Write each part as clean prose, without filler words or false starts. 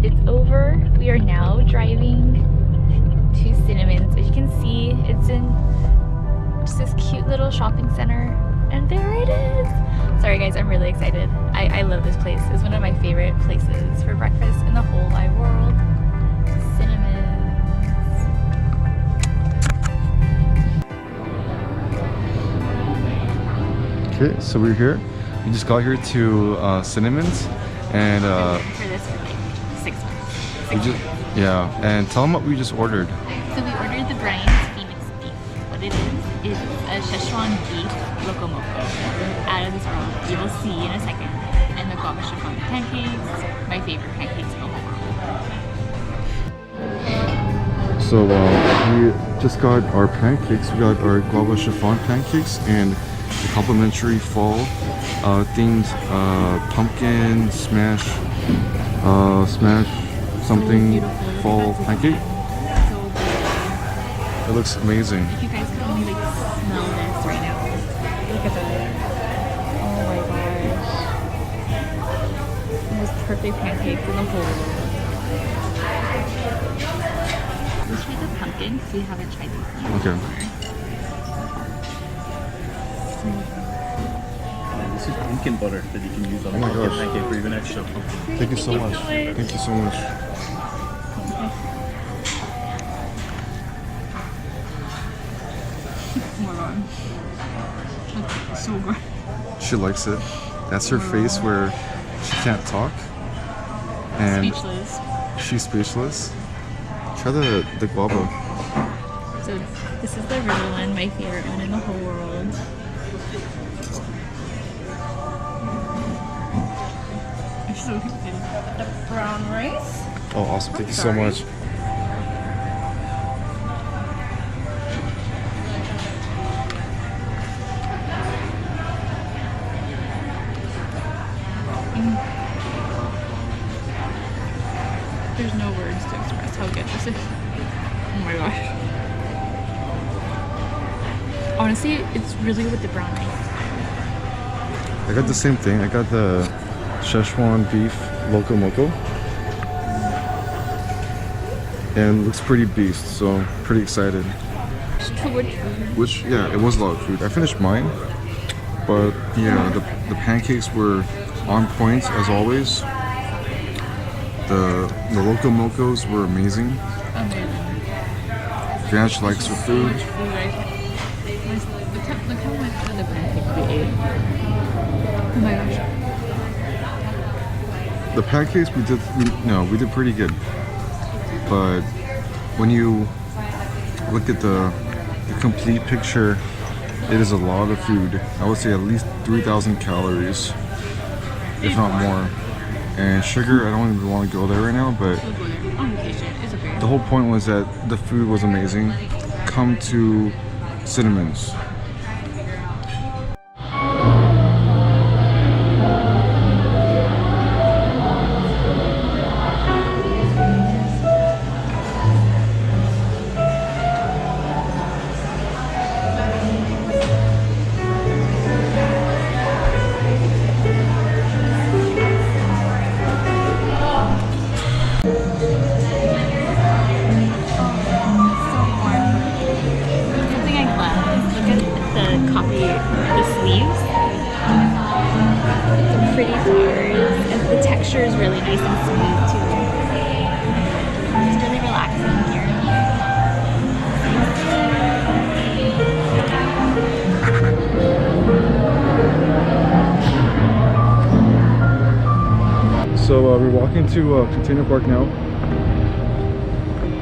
it's over. We are now driving to Cinnamon's. As you can see, it's in just this cute little shopping center, and there it is. Sorry guys, I'm really excited. I love this place. It's one of my favorite places for breakfast in the whole wide world. Cinnamon's. Okay, so we're here. We just got here to Cinnamon's, and for this for like 6 months. Yeah, and tell them what we just ordered. So we ordered the Brian's Phoenix beef. What it is a Szechuan beef locomoco out of this world. You will see in a second. And the guava chiffon pancakes, my favorite pancakes in the whole world. So we just got our pancakes. We got our guava chiffon pancakes and the complimentary fall themed pumpkin smash something fall pancake. It looks amazing. If you guys could only like smell this right now. Look at that. Oh my gosh. The most perfect pancakes in the whole world. Let's try the pumpkin because we haven't tried these yet. Okay. This is pumpkin butter that you can use on Oh my the gosh. pancake for even extra pumpkin. Thank you so much. Thank you so much. Oh my god. That's so good. She likes it. That's her face where she can't talk. And Speechless. she's speechless. Try the guava. So this is the original one, my favorite one in the whole world. I'm so excited. The brown rice. Oh, awesome. Thank you so much. There's no words to express how good this is. Oh my gosh. Honestly, it's really good with the brown rice. I got the same thing. I got the Szechuan beef locomoco. And it looks pretty beast, so I'm pretty excited. Which, yeah, it was a lot of food. I finished mine. But yeah, the pancakes were on point as always. The locomocos were amazing. Vanch likes her food. Look how much of the pancake we ate. Oh my gosh. The pancakes we did pretty good. But when you look at the complete picture, it is a lot of food. I would say at least 3,000 calories, if not more. And sugar, I don't even want to go there right now, but the whole point was that the food was amazing. Come to Cinnamon's. The texture is really nice and smooth too. It's really relaxing here. So we're walking to Container Park now.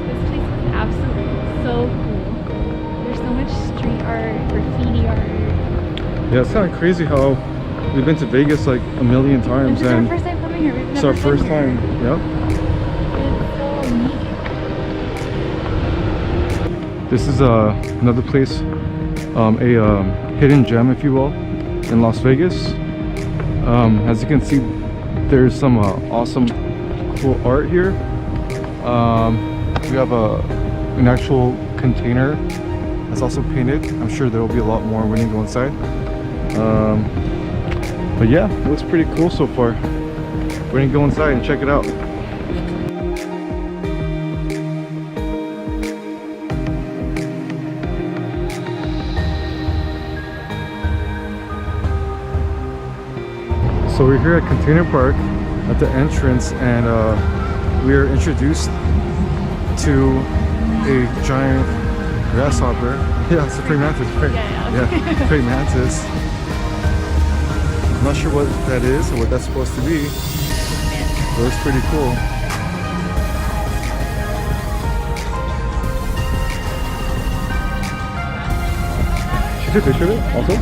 This place is absolutely so cool. There's so much street art, graffiti art. Yeah, it's kind of crazy how we've been to Vegas like a million times, This is and our first time coming here. it's our first time. Yep. It's so neat. This is another place, a hidden gem, if you will, in Las Vegas. As you can see, there's some awesome, cool art here. We have an actual container that's also painted. I'm sure there will be a lot more when you go inside. But yeah, it looks pretty cool so far. We're gonna go inside and check it out. So we're here at Container Park at the entrance, and we are introduced to a giant grasshopper. Yeah, it's a praying mantis, right? Yeah, praying mantis. I'm not sure what that is or what that's supposed to be, but it's pretty cool. Should you take a picture of it also?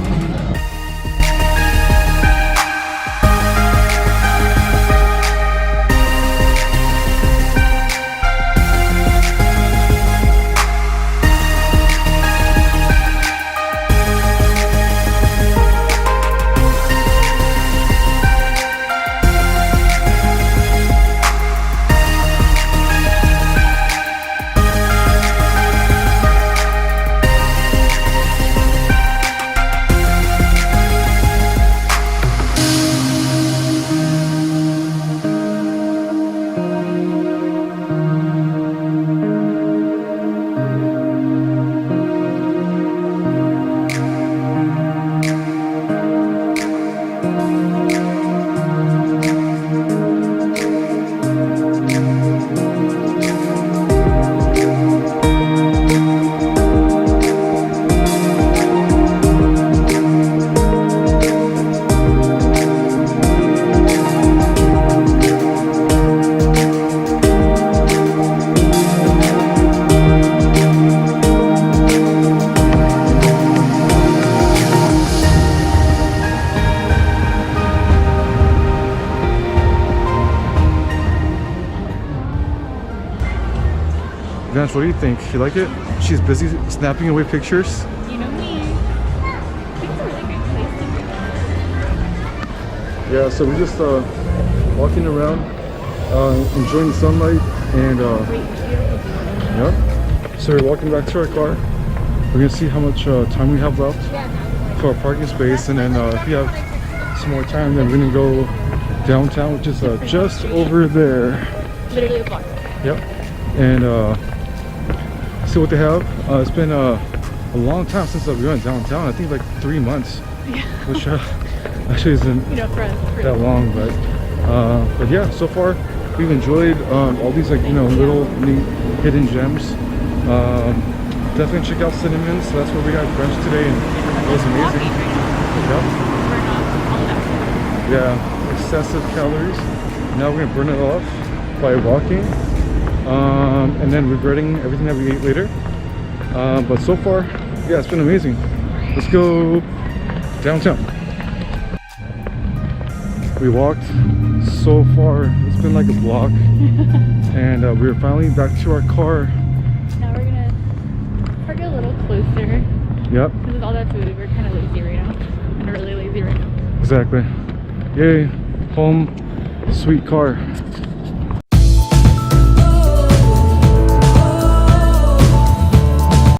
Vance, what do you think? You like it? She's busy snapping away pictures. You know me. I think it's a really great place to do. Yeah, so we're just walking around, enjoying the sunlight, and yeah. So we're walking back to our car. We're gonna see how much time we have left for our parking space, and then if we have some more time, then we're gonna go downtown, which is just over there. Literally a block. Yep. And see what they have. It's been a long time since we went downtown. I think like 3 months, which actually isn't for that long, but yeah, so far we've enjoyed all these little neat hidden gems. Definitely check out Cinnamons. So that's where we had brunch today, and it was amazing. Yep. Yeah, excessive calories. Now we're gonna burn it off by walking. And then regretting everything that we ate later. But so far, yeah, it's been amazing. Let's go downtown. We walked so far, it's been like a block, and we were finally back to our car. Now we're gonna park a little closer. Yep. Because with all that food, we're kind of lazy right now. And really lazy right now. Exactly. Yay, home, sweet car.